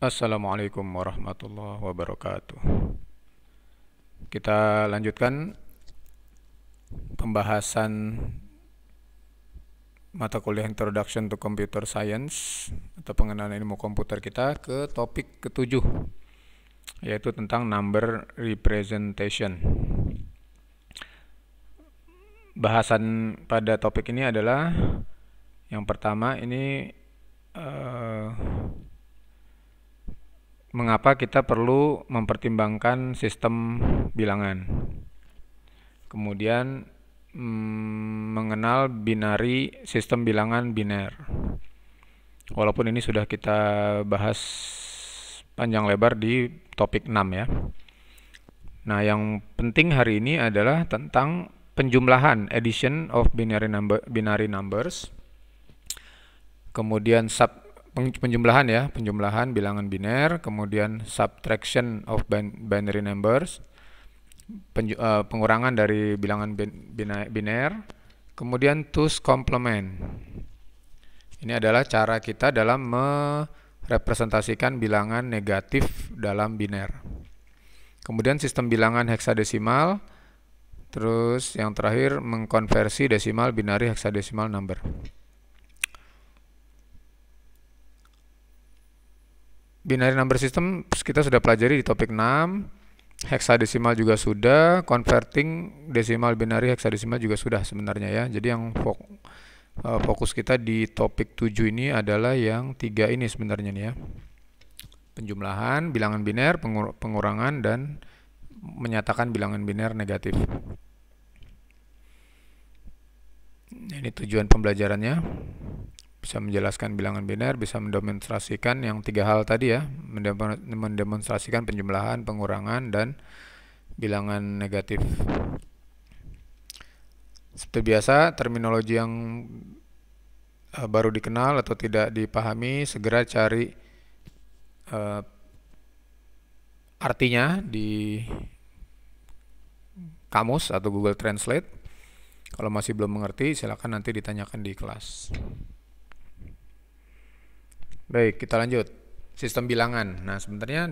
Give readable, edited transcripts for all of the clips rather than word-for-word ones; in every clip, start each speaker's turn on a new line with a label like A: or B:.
A: Assalamualaikum warahmatullahi wabarakatuh. Kita lanjutkan pembahasan mata kuliah Introduction to Computer Science atau pengenalan ilmu komputer kita ke topik ketujuh, yaitu tentang number representation. Bahasan pada topik ini adalah yang pertama ini mengapa kita perlu mempertimbangkan sistem bilangan. Kemudian mengenal binary, sistem bilangan biner. Walaupun ini sudah kita bahas panjang lebar di topik 6 ya. Nah, yang penting hari ini adalah tentang penjumlahan, addition of binary numbers. Kemudian penjumlahan ya, penjumlahan bilangan biner, kemudian subtraction of binary numbers, pengurangan dari bilangan biner, kemudian 2's complement. Ini adalah cara kita dalam merepresentasikan bilangan negatif dalam biner. Kemudian sistem bilangan heksadesimal, terus yang terakhir mengkonversi desimal binary heksadesimal number. Binary number system kita sudah pelajari di topik 6. Heksadesimal juga sudah, converting desimal binary heksadesimal juga sudah sebenarnya ya. Jadi yang fokus kita di topik 7 ini adalah yang 3 ini sebenarnya nih ya. Penjumlahan, bilangan biner, pengurangan, dan menyatakan bilangan biner negatif. Ini tujuan pembelajarannya. Bisa menjelaskan bilangan biner, bisa mendemonstrasikan yang 3 hal tadi ya, mendemonstrasikan penjumlahan, pengurangan, dan bilangan negatif. Seperti biasa, terminologi yang baru dikenal atau tidak dipahami, segera cari artinya di kamus atau Google Translate. Kalau masih belum mengerti, silakan nanti ditanyakan di kelas. Baik, kita lanjut. Sistem bilangan. Nah, sebenarnya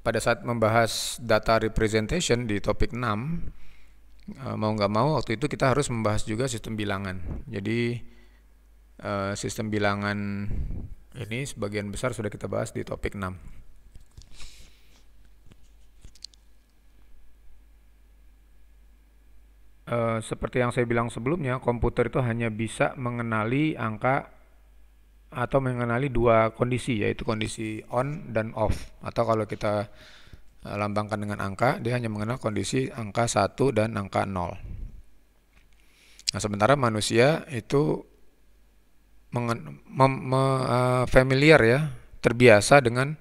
A: pada saat membahas data representation di topik 6, mau nggak mau waktu itu kita harus membahas juga sistem bilangan. Jadi sistem bilangan ini sebagian besar sudah kita bahas di topik 6. Seperti yang saya bilang sebelumnya, komputer itu hanya bisa mengenali angka atau mengenali dua kondisi, yaitu kondisi on dan off. Atau kalau kita lambangkan dengan angka, dia hanya mengenal kondisi angka 1 dan angka 0. Nah, sementara manusia itu familiar ya, terbiasa dengan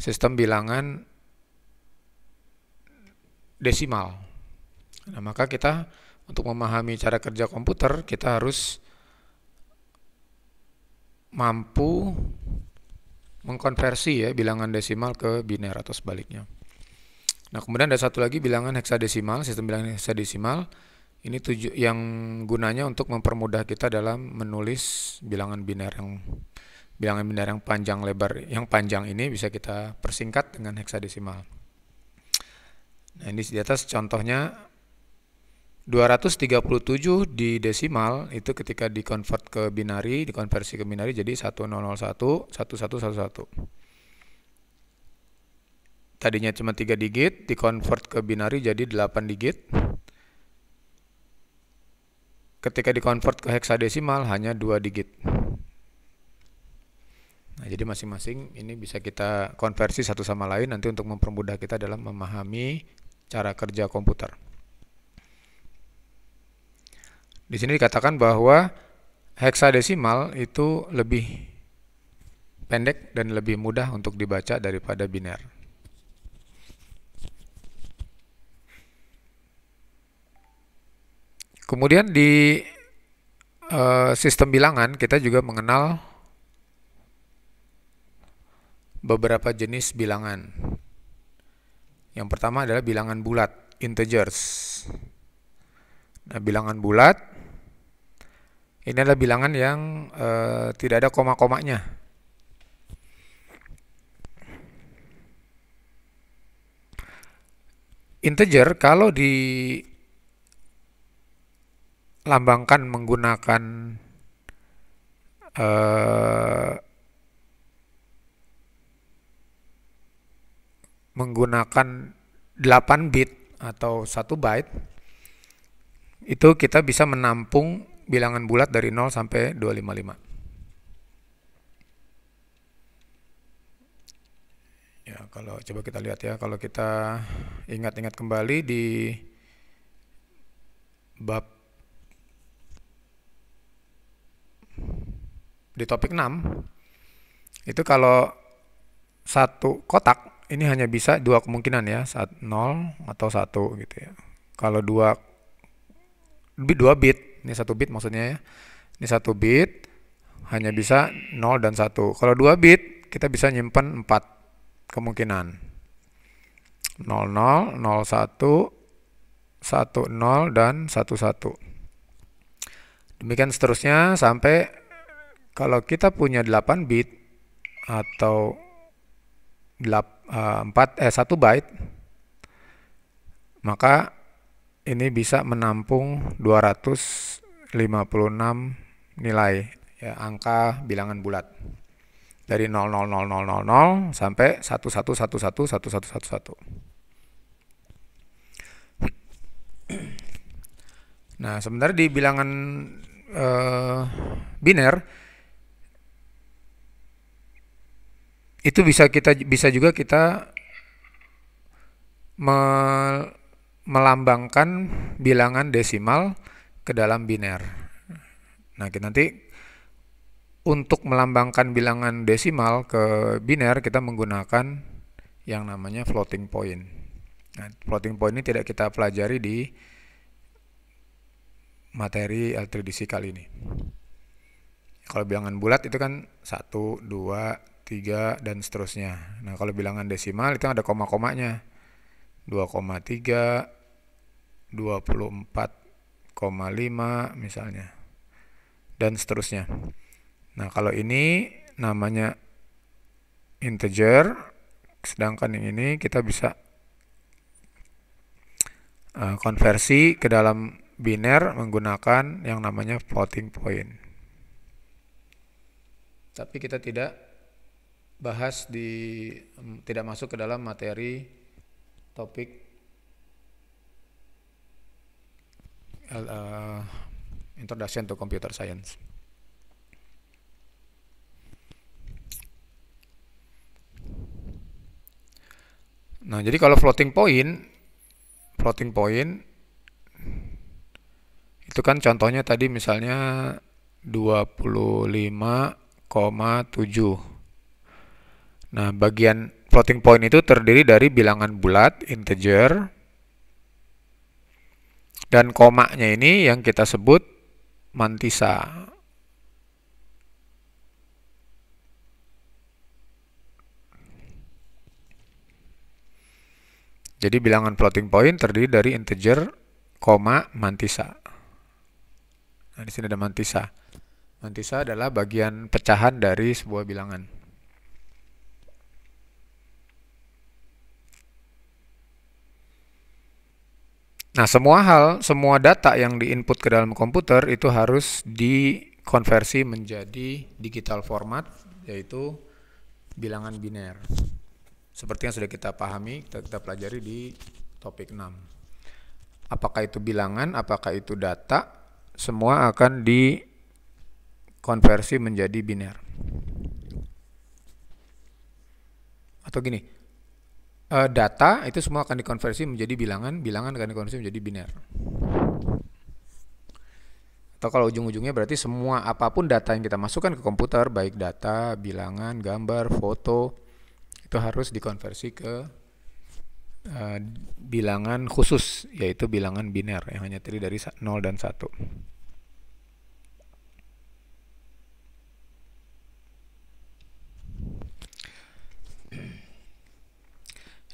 A: sistem bilangan desimal. Nah, maka kita untuk memahami cara kerja komputer, kita harus mampu mengkonversi ya bilangan desimal ke biner atau sebaliknya. Nah, kemudian ada satu lagi bilangan heksadesimal, sistem bilangan heksadesimal. Ini yang gunanya untuk mempermudah kita dalam menulis bilangan biner yang panjang lebar. Yang panjang ini bisa kita persingkat dengan heksadesimal. Nah, ini di atas contohnya 237 di desimal itu ketika dikonvert ke binary, dikonversi ke binary jadi 1001 1111. Tadinya cuma 3 digit, dikonvert ke binary jadi 8 digit. Ketika dikonvert ke heksadesimal hanya 2 digit. Nah, jadi masing-masing ini bisa kita konversi satu sama lain nanti untuk mempermudah kita dalam memahami cara kerja komputer. Di sini dikatakan bahwa heksadesimal itu lebih pendek dan lebih mudah untuk dibaca daripada biner. Kemudian di sistem bilangan kita juga mengenal beberapa jenis bilangan. Yang pertama adalah bilangan bulat, integers. Nah, bilangan bulat ini adalah bilangan yang tidak ada koma-komanya. integer kalau dilambangkan menggunakan menggunakan 8 bit atau 1 byte, itu kita bisa menampung bilangan bulat dari 0 sampai 255. Ya, kalau coba kita lihat ya, kalau kita ingat-ingat kembali di bab di topik 6, itu kalau satu kotak ini hanya bisa dua kemungkinan ya, 0 atau 1 gitu ya. Kalau dua bit, ini 1 bit maksudnya ya. Ini 1 bit hanya bisa 0 dan 1. Kalau 2 bit kita bisa nyimpan 4 kemungkinan. 00, 01, 10 dan 11. Demikian seterusnya sampai kalau kita punya 8 bit atau 1 byte, maka ini bisa menampung 256 nilai ya, angka bilangan bulat dari 000000 sampai 11111111. Nah, sebenarnya di bilangan biner itu bisa juga kita melambangkan bilangan desimal ke dalam biner. Nah, nanti untuk melambangkan bilangan desimal ke biner kita menggunakan yang namanya floating point. Nah, floating point ini tidak kita pelajari di materi LTDC kali ini. Kalau bilangan bulat itu kan 1, 2, 3 dan seterusnya. Nah, kalau bilangan desimal itu ada koma-komanya. 2,3, 24,5 misalnya. Dan seterusnya. Nah, kalau ini namanya integer, sedangkan yang ini kita bisa konversi ke dalam biner menggunakan yang namanya floating point. Tapi kita tidak masuk ke dalam materi topik Introduction to Computer Science. Nah, jadi kalau floating point itu kan contohnya tadi misalnya 25,7. Nah, bagian floating point itu terdiri dari bilangan bulat, integer, dan komanya ini yang kita sebut mantissa. Jadi bilangan floating point terdiri dari integer, koma, mantissa. Nah, di sini ada mantissa. Mantissa adalah bagian pecahan dari sebuah bilangan. Nah, semua data yang diinput ke dalam komputer itu harus dikonversi menjadi digital format, yaitu bilangan biner. Seperti yang sudah kita pahami, kita pelajari di topik 6. Apakah itu bilangan, apakah itu data, semua akan dikonversi menjadi biner. Atau gini, data itu semua akan dikonversi menjadi bilangan, bilangan akan dikonversi menjadi biner. Atau kalau ujung-ujungnya berarti semua apapun data yang kita masukkan ke komputer, baik data, bilangan, gambar, foto, itu harus dikonversi ke bilangan khusus, yaitu bilangan biner yang hanya terdiri dari 0 dan 1.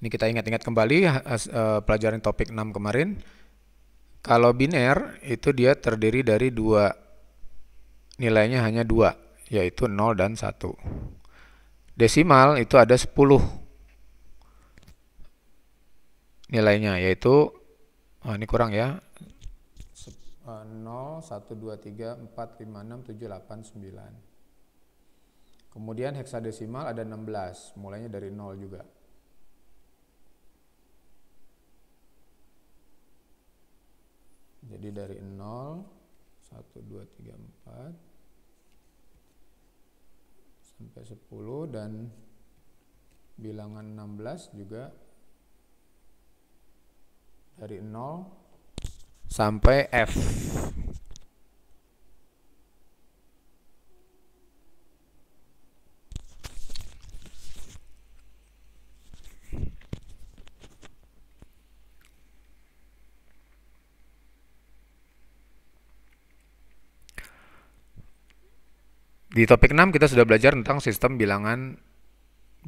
A: Ini kita ingat-ingat kembali pelajaran topik 6 kemarin. Kalau biner itu dia terdiri dari nilainya hanya 2, yaitu 0 dan 1. Desimal itu ada 10 nilainya, yaitu ini kurang ya, 0, 1, 2, 3, 4, 5, 6, 7, 8, 9. Kemudian heksadesimal ada 16, mulainya dari 0 juga. Jadi dari 0, 1, 2, 3, 4 sampai 10, dan bilangan 16 juga dari 0 sampai F. Di topik 6 kita sudah belajar tentang sistem bilangan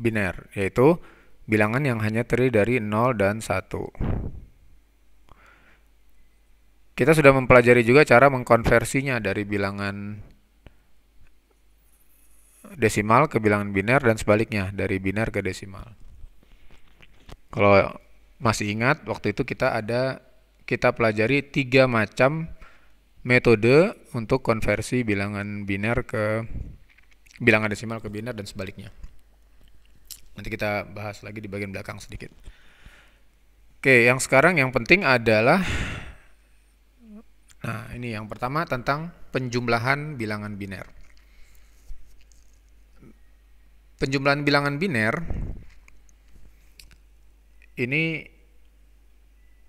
A: biner, yaitu bilangan yang hanya terdiri dari 0 dan 1. Kita sudah mempelajari juga cara mengkonversinya dari bilangan desimal ke bilangan biner dan sebaliknya, dari biner ke desimal. Kalau masih ingat, waktu itu kita pelajari 3 macam metode untuk konversi bilangan biner ke bilangan desimal ke biner dan sebaliknya. Nanti kita bahas lagi di bagian belakang sedikit. Oke, yang sekarang yang penting adalah, nah ini yang pertama tentang penjumlahan bilangan biner. Penjumlahan bilangan biner ini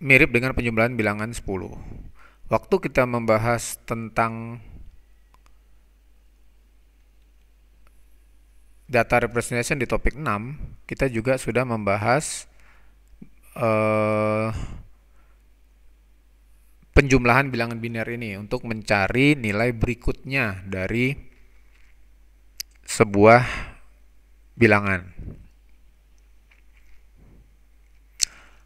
A: mirip dengan penjumlahan bilangan 10. Waktu kita membahas tentang data representation di topik 6, kita juga sudah membahas penjumlahan bilangan biner ini untuk mencari nilai berikutnya dari sebuah bilangan.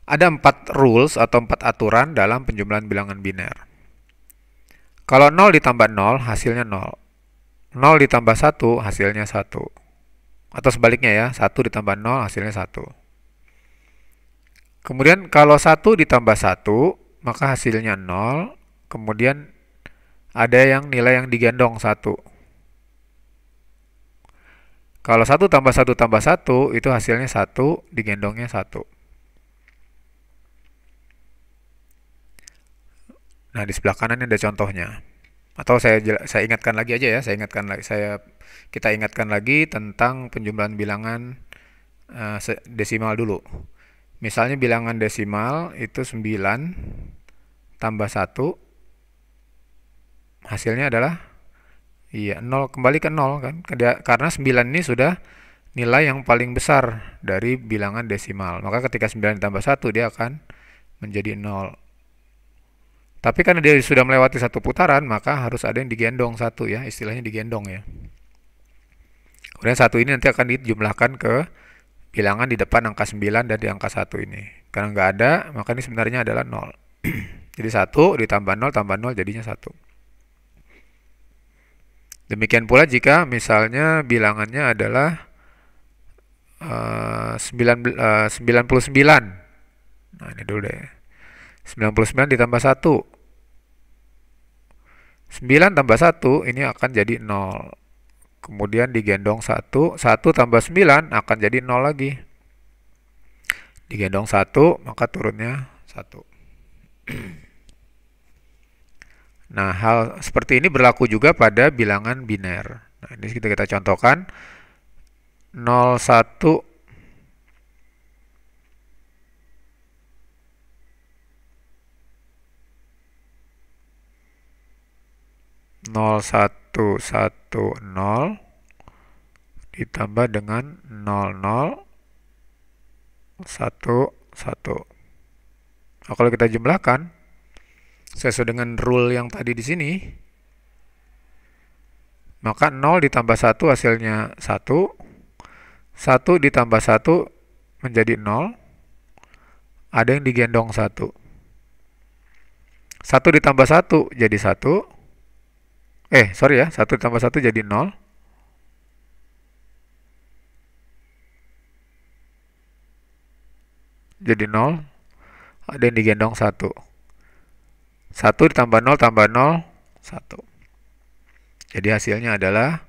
A: Ada 4 rules atau 4 aturan dalam penjumlahan bilangan biner. Kalau 0 ditambah 0, hasilnya 0. 0 ditambah 1, hasilnya 1. Atau sebaliknya ya, 1 ditambah 0, hasilnya 1. Kemudian kalau 1 ditambah 1, maka hasilnya 0. Kemudian ada yang nilai yang digendong 1. Kalau 1 tambah 1 tambah 1, itu hasilnya 1, digendongnya 1. Nah, di sebelah kanan ada contohnya. Atau saya ingatkan lagi aja ya, kita ingatkan lagi tentang penjumlahan bilangan desimal dulu. Misalnya bilangan desimal itu 9 tambah 1, hasilnya adalah 0, kembali ke 0 kan? Karena 9 ini sudah nilai yang paling besar dari bilangan desimal. Maka ketika 9 ditambah 1, dia akan menjadi 0. Tapi karena dia sudah melewati satu putaran, maka harus ada yang digendong 1 ya, istilahnya digendong ya. Kemudian 1 ini nanti akan dijumlahkan ke bilangan di depan angka 9 dan di angka 1 ini. Karena nggak ada, maka ini sebenarnya adalah 0. Jadi 1 ditambah 0 tambah 0 jadinya 1. Demikian pula jika misalnya bilangannya adalah 99. Nah ini dulu deh. 99 ditambah 1. 9 tambah 1 ini akan jadi 0. Kemudian digendong 1. 1 tambah 9 akan jadi 0 lagi. Digendong 1, maka turunnya 1. Nah, hal seperti ini berlaku juga pada bilangan biner. Nah, ini kita contohkan. 01 0110 ditambah dengan 0011. Nah, kalau kita jumlahkan sesuai dengan rule yang tadi di sini, maka 0 ditambah 1 hasilnya 1. 1 ditambah 1 menjadi 0. Ada yang digendong 1. 1 ditambah 1 jadi 1. 1 ditambah 1 jadi 0. Jadi 0. ada yang digendong 1. 1 ditambah 0 tambah 0, 1. Jadi hasilnya adalah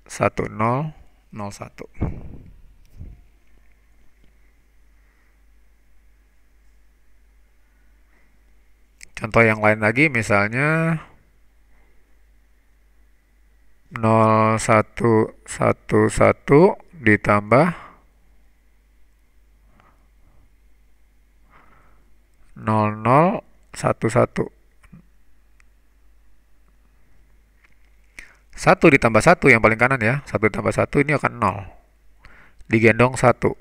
A: 1001. Contoh yang lain lagi misalnya 0111 ditambah 0011. 1 ditambah 1 yang paling kanan ya. 1 ditambah 1 ini akan 0. Digendong 1.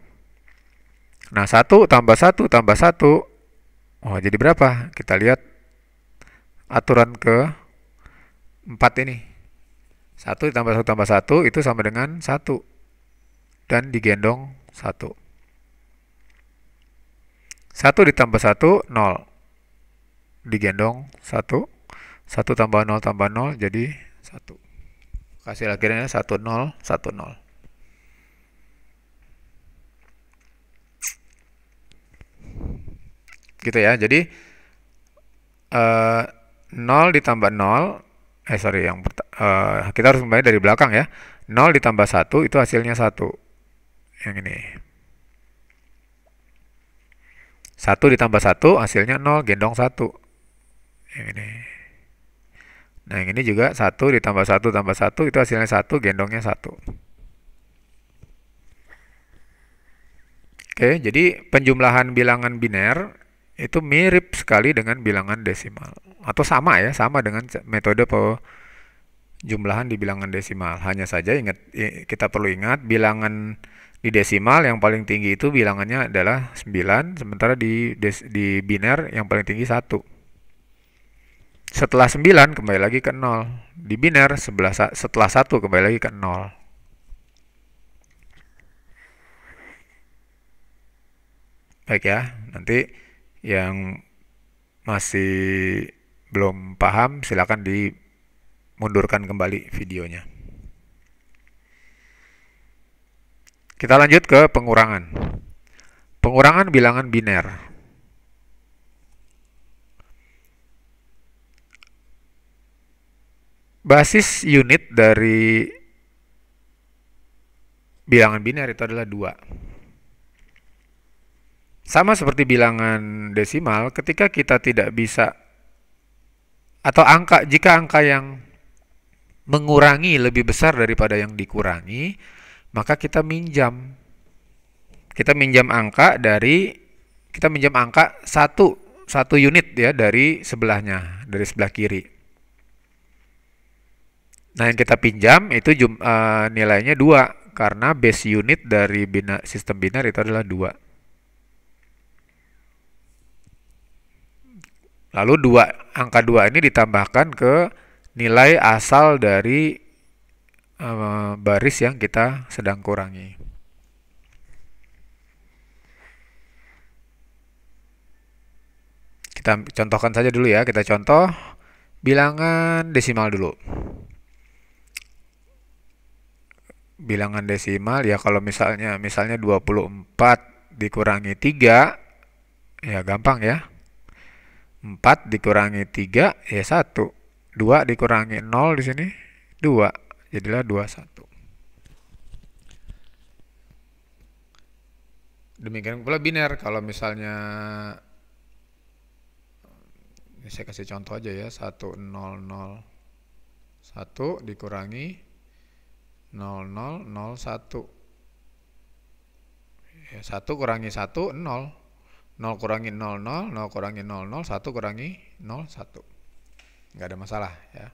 A: Nah, 1 tambah 1 tambah 1. Oh, jadi berapa? Kita lihat aturan ke 4 ini. 1 ditambah 1 tambah 1 itu sama dengan 1. Dan digendong 1. 1 ditambah 1, 0. Digendong 1. 1 tambah 0 tambah 0 jadi 1. Hasil akhirnya 1010. Gitu ya. Jadi 0 ditambah 0, kita harus kembali dari belakang ya. 0 ditambah 1 itu hasilnya 1. Yang ini. 1 ditambah 1 hasilnya 0, gendong 1. Yang ini. Nah, yang ini juga 1 ditambah 1 tambah 1 itu hasilnya 1, gendongnya 1. Oke, jadi penjumlahan bilangan biner itu mirip sekali dengan bilangan desimal. Atau sama ya, sama dengan metode penjumlahan di bilangan desimal. Hanya saja kita perlu ingat bilangan di desimal yang paling tinggi itu bilangannya adalah 9, sementara di biner yang paling tinggi 1. Setelah 9 kembali lagi ke 0. Di biner setelah 1 kembali lagi ke 0. Baik ya, nanti yang masih belum paham silakan dimundurkan kembali videonya. Kita lanjut ke pengurangan. Pengurangan bilangan biner. Basis unit dari bilangan biner itu adalah 2. Sama seperti bilangan desimal, ketika kita tidak bisa atau jika angka yang mengurangi lebih besar daripada yang dikurangi, maka kita minjam. Kita minjam angka satu unit ya dari sebelahnya, dari sebelah kiri. Nah, yang kita pinjam itu nilainya 2 karena base unit dari sistem biner itu adalah 2. Lalu angka 2 ini ditambahkan ke nilai asal dari baris yang kita sedang kurangi. Kita contohkan saja dulu ya, kita contoh bilangan desimal dulu. Bilangan desimal ya kalau misalnya 24 dikurangi 3 ya gampang ya. 4 dikurangi 3 ya 1. 2 dikurangi 0 di sini 2. Jadilah 21. Demikian pula biner kalau misalnya ini saya kasih contoh aja ya 1001 dikurangi 0001 ya, 1 kurangi 1 0, 0 kurangi 00, 0 kurangi 00, 1 kurangi 01, nggak ada masalah ya.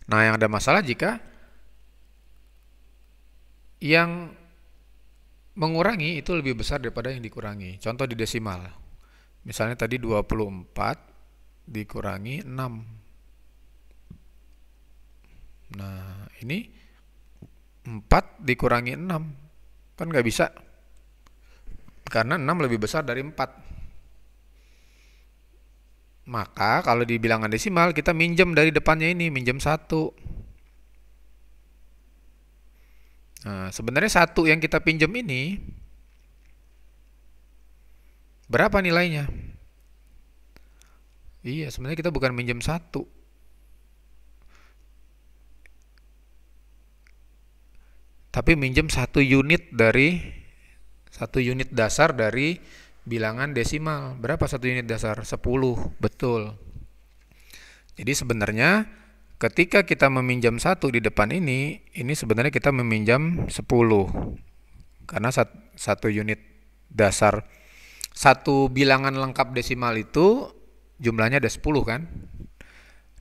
A: Nah, yang ada masalah jika yang mengurangi itu lebih besar daripada yang dikurangi. Contoh di desimal, misalnya tadi 24 dikurangi 6. Nah, ini 4 dikurangi 6. Kan nggak bisa. Karena 6 lebih besar dari 4. Maka kalau di bilangan desimal kita minjem dari depannya ini, minjem 1. Nah, sebenarnya satu yang kita pinjam ini berapa nilainya? Iya, sebenarnya kita bukan minjem satu, tapi minjem satu unit dasar dari bilangan desimal. Berapa satu unit dasar? 10, betul. Jadi sebenarnya ketika kita meminjam satu di depan ini sebenarnya kita meminjam 10. Karena satu unit dasar, satu bilangan lengkap desimal itu jumlahnya ada 10 kan?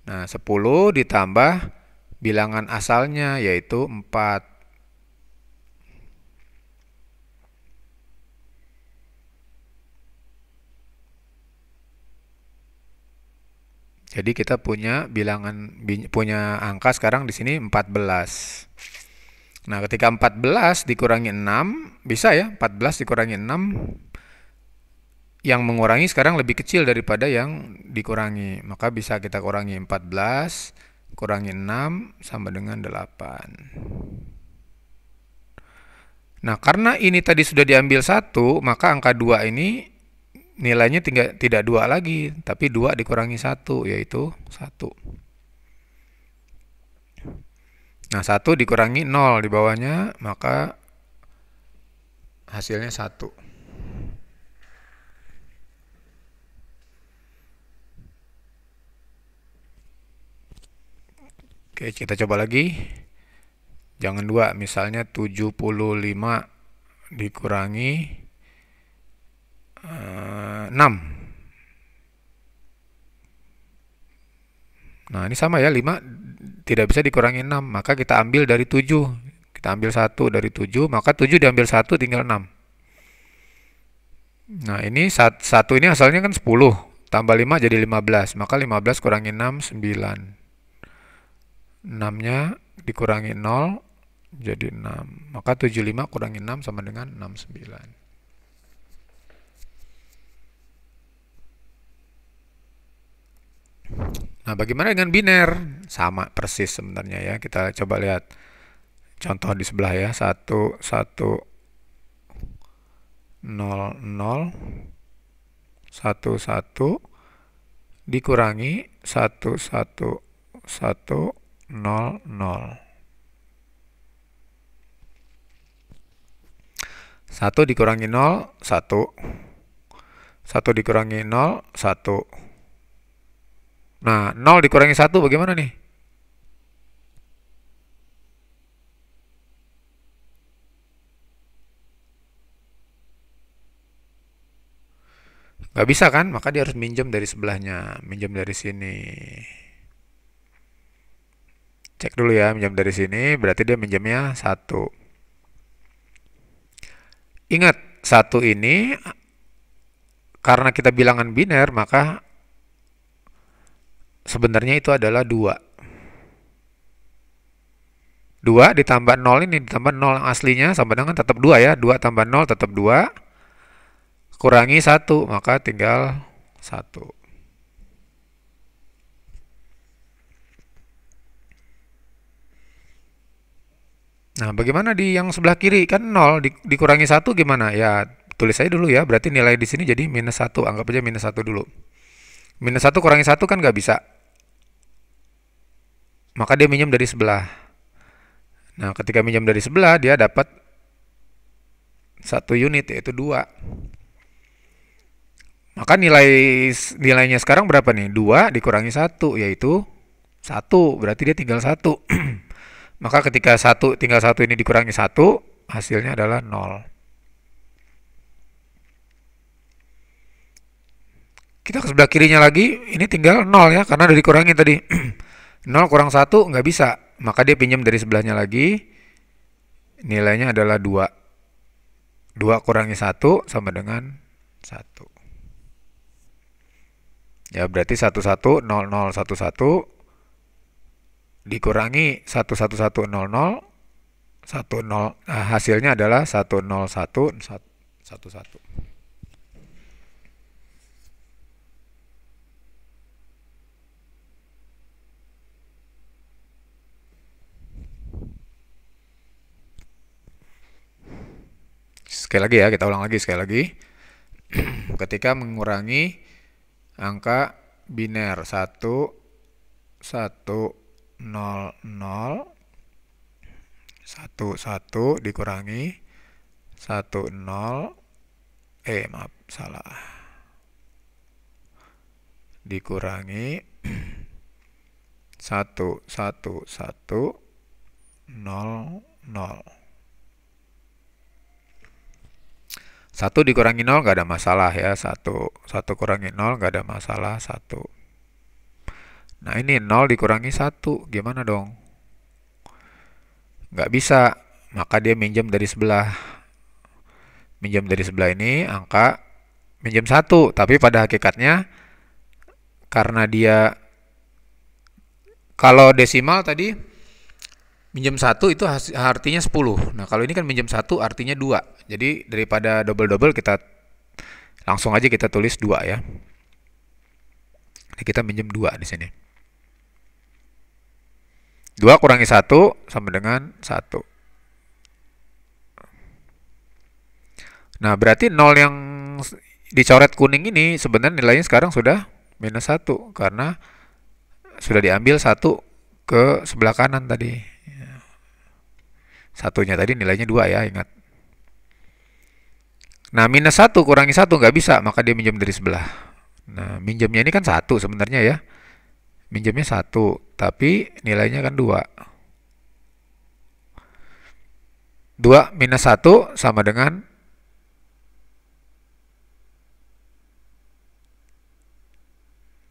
A: Nah, 10 ditambah bilangan asalnya yaitu 4. Jadi kita punya angka sekarang di sini 14. Nah, ketika 14 dikurangi 6, bisa ya, 14 dikurangi 6, yang mengurangi sekarang lebih kecil daripada yang dikurangi. Maka bisa kita kurangi 14, kurangi 6, sama dengan 8. Nah, karena ini tadi sudah diambil 1, maka angka 2 ini nilainya tidak 2 lagi, tapi 2 dikurangi 1, yaitu 1. Nah, 1 dikurangi 0 di bawahnya, maka hasilnya 1. Oke, kita coba lagi. Jangan 2, misalnya 75 dikurangi 6. Nah, ini sama ya, 5 tidak bisa dikurangi 6, maka kita ambil dari 7. Kita ambil 1 dari 7, maka 7 diambil 1 tinggal 6. Nah, ini 1 ini asalnya kan 10, tambah 5 jadi 15, maka 15 kurangi 6, 9. 6-nya dikurangi 0 jadi 6. Maka 75 kurangi 6 sama dengan 69. Nah, bagaimana dengan biner? Sama persis sebenarnya ya. Kita coba lihat contoh di sebelah ya. 1 1 0 0 1 1 dikurangi 1 1 1 0 0. 1 dikurangi 0, 1. 1 dikurangi 0, 1. Nah, 0 dikurangi 1 bagaimana nih? Gak bisa kan? Maka dia harus minjem dari sebelahnya. Minjem dari sini. Cek dulu ya, minjem dari sini. Berarti dia minjemnya 1. Ingat, 1 ini karena kita bilangan biner, maka sebenarnya itu adalah 2. 2 ditambah 0 ini, ditambah 0 yang aslinya sama dengan tetap 2 ya. 2 tambah 0 tetap 2. Kurangi 1, maka tinggal 1. Nah, bagaimana di yang sebelah kiri? Kan 0 dikurangi 1 gimana? Ya, tulis aja dulu ya. Berarti nilai di sini jadi minus 1. Anggap aja minus 1 dulu. Minus 1 kurangi 1 kan nggak bisa. Maka dia minjem dari sebelah. Nah, ketika minjem dari sebelah, dia dapat 1 unit, yaitu 2. Maka nilainya sekarang berapa nih? 2 dikurangi 1, yaitu 1. Berarti dia tinggal 1. Maka ketika tinggal 1 ini dikurangi 1, hasilnya adalah 0. Kita ke sebelah kirinya lagi, ini tinggal 0 ya, karena udah dikurangi tadi. 0 kurang 1 nggak bisa. Maka dia pinjam dari sebelahnya lagi. Nilainya adalah 2. 2 kurangi 1 sama dengan 1. Ya, berarti 110011 dikurangi 11100 10, hasilnya adalah 10111. Sekali lagi ya, kita ulang lagi sekali lagi. Ketika mengurangi angka biner 1, 1, 0, 0, 1, 1 dikurangi 1, 0, maaf, salah. Dikurangi 1, 1, 1, 0, 0. 1 dikurangi 0 nggak ada masalah ya. 1 kurangi 0 nggak ada masalah. 1. Nah ini 0 dikurangi 1. Gimana dong? Nggak bisa. Maka dia minjem dari sebelah. Minjem dari sebelah ini angka minjem 1. Tapi pada hakikatnya karena dia, kalau desimal tadi minjem 1 itu artinya 10. Nah kalau ini kan minjem 1 artinya 2. Jadi daripada double-double kita langsung aja kita tulis 2 ya. Jadi kita minjem 2 di sini. 2 kurangi 1 sama dengan 1. Nah berarti 0 yang dicoret kuning ini sebenarnya nilainya sekarang sudah minus 1. Karena sudah diambil 1 ke sebelah kanan tadi. Satunya tadi nilainya 2 ya, ingat. Nah minus 1 kurangi 1 nggak bisa, maka dia minjem dari sebelah. Nah minjemnya ini kan 1 sebenarnya ya. Minjemnya 1, tapi nilainya kan 2. 2 minus 1 sama dengan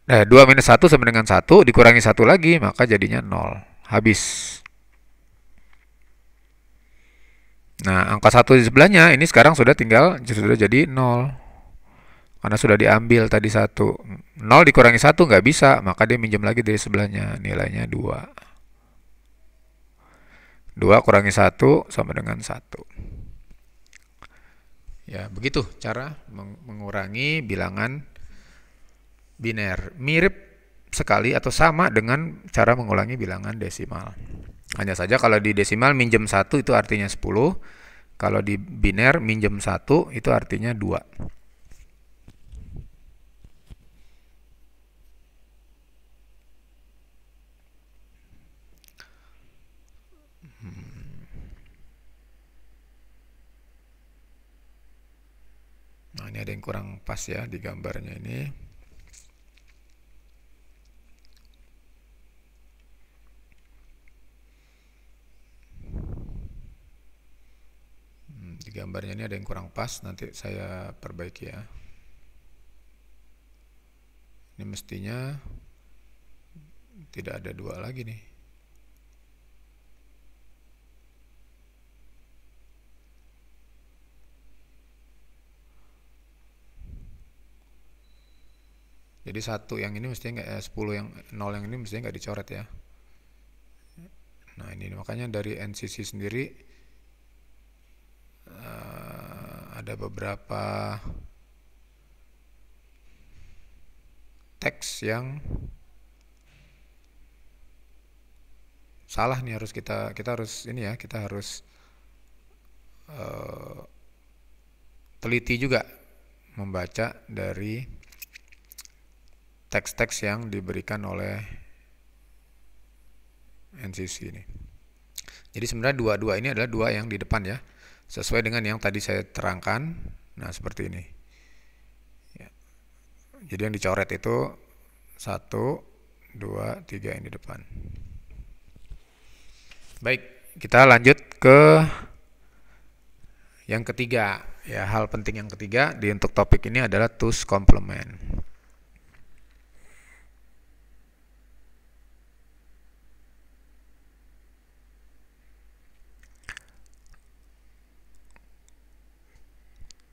A: 2 minus 1 sama dengan 1 dikurangi 1 lagi, maka jadinya 0. Habis. Nah, angka 1 di sebelahnya ini sekarang sudah jadi 0. Karena sudah diambil tadi 1. 0 dikurangi 1 nggak bisa, maka dia minjem lagi dari sebelahnya. Nilainya 2. 2 kurangi 1 sama dengan 1. Ya, begitu cara mengurangi bilangan biner. Mirip sekali atau sama dengan cara mengulangi bilangan desimal. Hanya saja kalau di desimal minjem 1 itu artinya 10. Kalau di biner minjem 1 itu artinya 2. Nah ini ada yang kurang pas ya di gambarnya ini. Di gambarnya ini ada yang kurang pas, nanti saya perbaiki ya. Ini mestinya tidak ada 2 lagi nih. Jadi 1 yang ini mestinya nggak, 10 yang 0 yang ini mestinya nggak dicoret ya. Nah ini makanya dari NCC sendiri ada beberapa teks yang salah nih, harus kita harus ini ya, kita harus teliti juga membaca dari teks-teks yang diberikan oleh NCC ini. Jadi sebenarnya dua ini adalah 2 yang di depan ya, sesuai dengan yang tadi saya terangkan. Nah seperti ini ya. Jadi yang dicoret itu 1, 2, 3 yang di depan. Baik, kita lanjut ke yang ketiga ya. Hal penting yang ketiga di untuk topik ini adalah two's complement.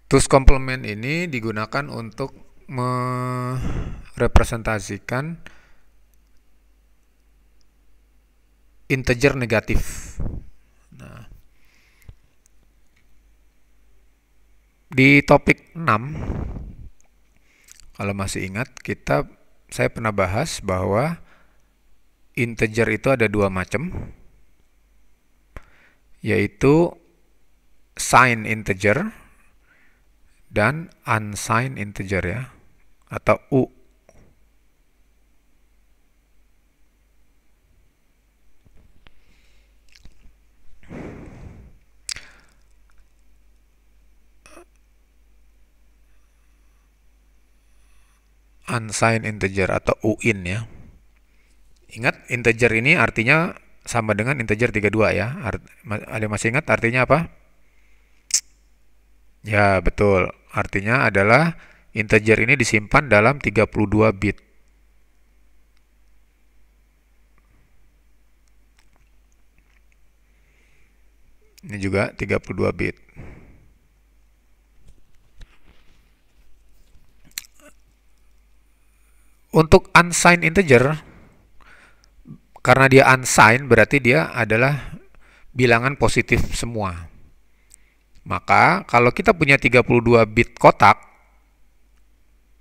A: Two's complement ini digunakan untuk merepresentasikan integer negatif. Nah, di topik 6 kalau masih ingat, saya pernah bahas bahwa integer itu ada 2 macam, yaitu signed integer dan unsigned integer ya, atau U. Unsigned integer atau UIN ya. Ingat, integer ini artinya sama dengan integer 32 ya. Ada masih ingat artinya apa? Ya, betul. Artinya adalah integer ini disimpan dalam 32 bit. Ini juga 32 bit. Untuk unsigned integer, karena dia unsigned berarti dia adalah bilangan positif semua. Maka kalau kita punya 32 bit kotak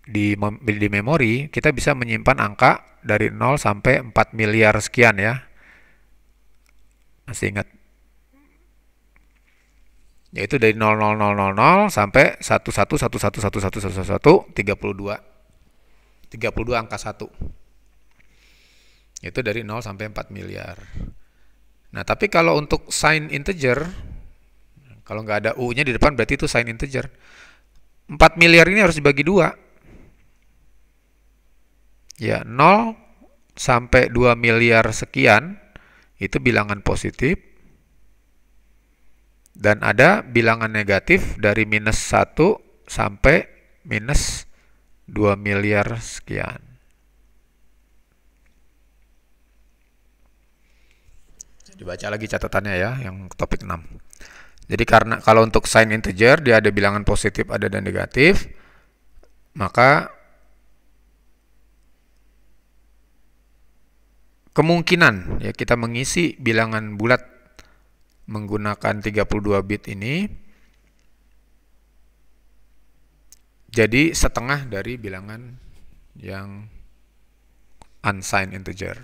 A: di memori, kita bisa menyimpan angka dari 0 sampai 4 miliar sekian ya. Masih ingat? Yaitu dari 00000 sampai 1111111111 32 angka 1. Itu dari 0 sampai 4 miliar. Nah, tapi kalau untuk signed integer, kalau nggak ada U-nya di depan berarti itu signed integer. 4 miliar ini harus dibagi 2. Ya, 0 sampai 2 miliar sekian itu bilangan positif. Dan ada bilangan negatif dari minus 1 sampai minus 2 miliar sekian. Dibaca lagi catatannya ya, yang topik 6. Jadi karena kalau untuk sign integer dia ada bilangan positif, ada dan negatif, maka kemungkinan ya kita mengisi bilangan bulat menggunakan 32 bit ini jadi setengah dari bilangan yang unsigned integer.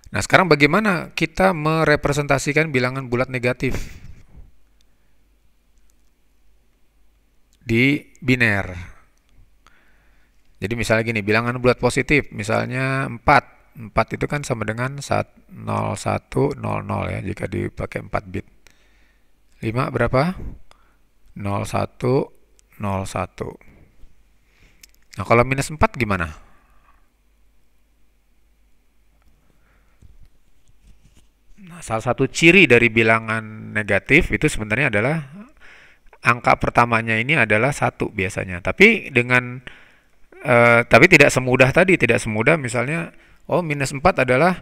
A: Nah, sekarang bagaimana kita merepresentasikan bilangan bulat negatif di biner? Jadi misalnya gini, bilangan bulat positif, misalnya 4. 4 itu kan sama dengan 0100 ya, jika dipakai 4 bit. 5 berapa? 0101. Nah, kalau minus 4 gimana? Nah, salah satu ciri dari bilangan negatif itu sebenarnya adalah angka pertamanya ini adalah 1 biasanya. Tapi tidak semudah tadi, tidak semudah misalnya minus 4 adalah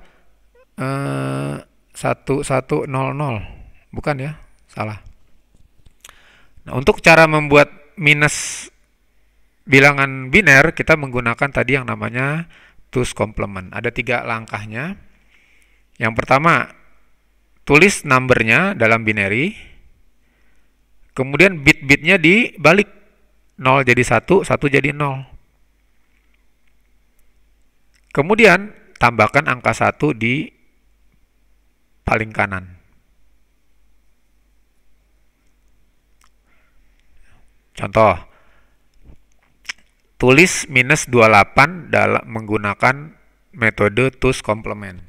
A: 1100. Bukan ya, salah. Nah, untuk cara membuat minus bilangan biner kita menggunakan tadi yang namanya two's complement. Ada 3 langkahnya. Yang pertama, tulis numbernya dalam binary. Kemudian bit-bitnya dibalik. 0 jadi 1, 1 jadi 0. Kemudian tambahkan angka 1 di paling kanan. Contoh, tulis minus 28 dalam menggunakan metode two's complement.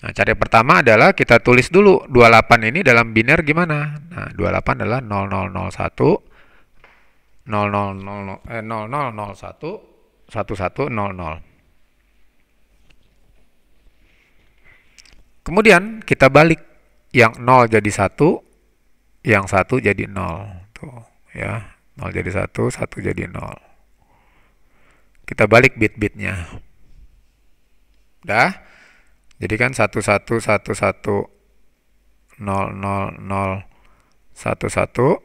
A: Nah, cara pertama adalah kita tulis dulu 28 ini dalam biner gimana. Nah, 28 adalah 0001 0001 1100. Kemudian kita balik, yang 0 jadi 1, yang 1 jadi 0. Tuh, ya. 0 jadi 1, 1 jadi 0. Kita balik bit-bitnya. Udah? Jadi kan 1111 00011.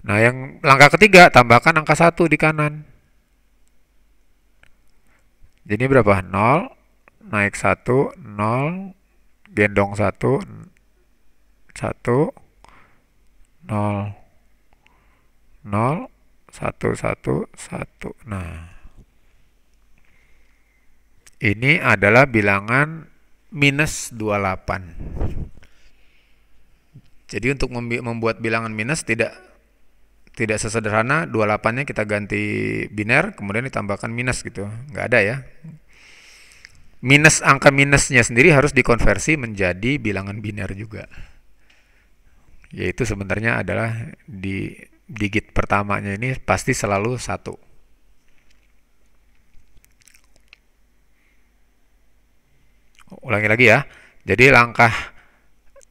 A: Nah, yang langkah ketiga tambahkan angka 1 di kanan. Jadi berapa? 0 naik 1 0 gendong 1 1 0 0 1 1 1. Nah, Ini adalah bilangan minus 28. Jadi untuk membuat bilangan minus tidak sesederhana 28-nya kita ganti biner kemudian ditambahkan minus gitu. Nggak ada ya. Angka minusnya sendiri harus dikonversi menjadi bilangan biner juga. Yaitu sebenarnya adalah di digit pertamanya ini pasti selalu 1. Ulangi lagi ya. Jadi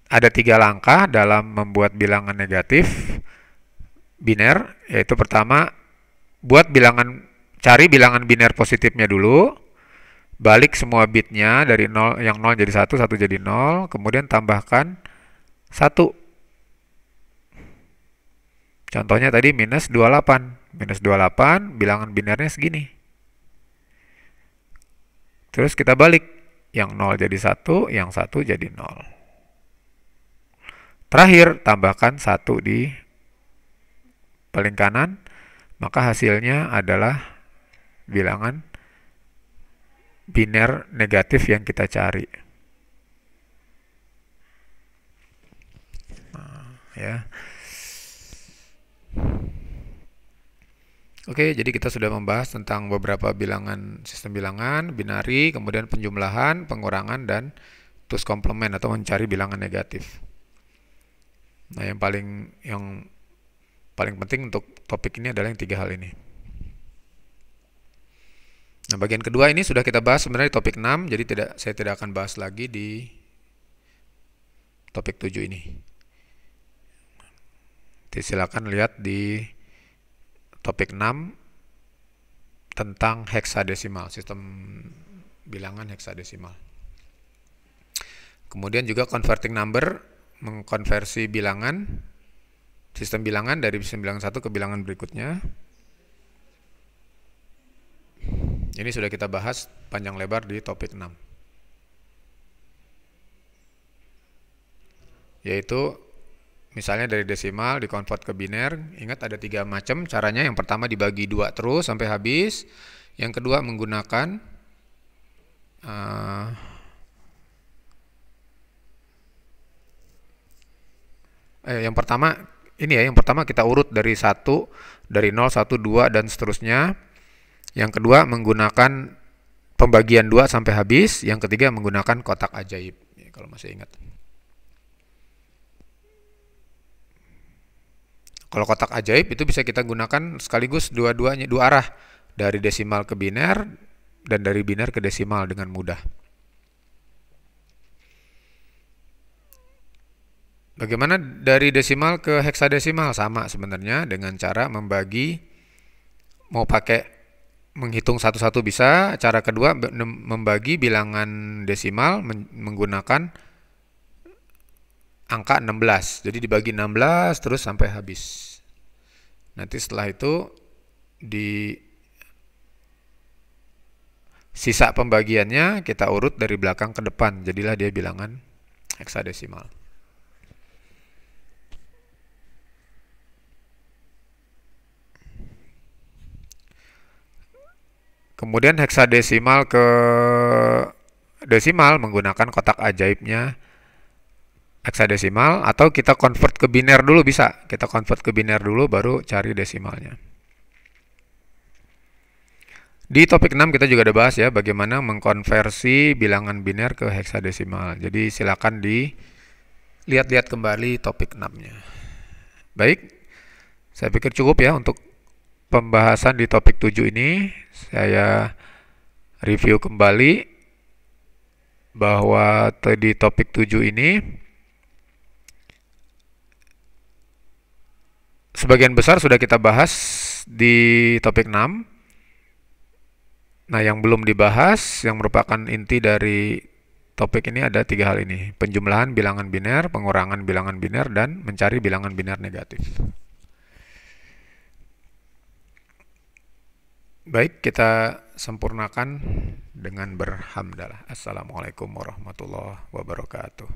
A: ada 3 langkah dalam membuat bilangan negatif biner, yaitu pertama cari bilangan biner positifnya dulu, balik semua bitnya dari 0, yang 0 jadi 1, 1 jadi 0, kemudian tambahkan 1. Contohnya tadi minus 28. Minus 28 bilangan binernya segini. Terus kita balik, yang 0 jadi 1, yang 1 jadi 0. Terakhir, tambahkan 1 di paling kanan, maka hasilnya adalah bilangan biner negatif yang kita cari. Nah, ya. Oke, jadi kita sudah membahas tentang beberapa bilangan, sistem bilangan, binari, kemudian penjumlahan, pengurangan, dan tools komplement atau mencari bilangan negatif. Nah, yang paling penting untuk topik ini adalah yang 3 hal ini. Nah, bagian kedua ini sudah kita bahas sebenarnya di topik 6, jadi saya tidak akan bahas lagi di topik 7 ini. Jadi silakan lihat di topik 6 tentang heksadesimal, sistem bilangan heksadesimal. Kemudian juga converting number, mengkonversi bilangan, sistem bilangan dari bilangan 1 ke bilangan berikutnya. Ini sudah kita bahas panjang lebar di topik 6. Yaitu misalnya dari desimal dikonvert ke biner. Ingat ada 3 macam caranya. Yang pertama dibagi 2 terus sampai habis. Yang kedua menggunakan yang pertama kita urut dari 1, dari 0, 1, 2 dan seterusnya. Yang kedua menggunakan pembagian 2 sampai habis. Yang ketiga menggunakan kotak ajaib, ya, kalau masih ingat. Kalau kotak ajaib itu bisa kita gunakan sekaligus dua-duanya, 2 arah, dari desimal ke biner dan dari biner ke desimal dengan mudah. Bagaimana dari desimal ke heksadesimal? Sama sebenarnya dengan cara membagi, mau pakai menghitung satu-satu bisa. Cara kedua membagi bilangan desimal menggunakan angka 16. Jadi dibagi 16 terus sampai habis. Nanti setelah itu di sisa pembagiannya kita urut dari belakang ke depan. Jadilah dia bilangan heksadesimal. Kemudian heksadesimal ke desimal menggunakan kotak ajaibnya heksadesimal, atau kita convert ke biner dulu bisa. Kita convert ke biner dulu baru cari desimalnya. Di topik 6 kita juga ada bahas ya bagaimana mengkonversi bilangan biner ke heksadesimal. Jadi silakan dilihat-lihat kembali topik 6-nya. Baik, saya pikir cukup ya untuk pembahasan di topik 7 ini. Saya review kembali bahwa di topik 7 ini sebagian besar sudah kita bahas di topik 6. Nah, yang belum dibahas, yang merupakan inti dari topik ini ada 3 hal ini. Penjumlahan bilangan biner, pengurangan bilangan biner, dan mencari bilangan biner negatif. Baik, kita sempurnakan dengan berhamdalah. Assalamualaikum warahmatullahi wabarakatuh.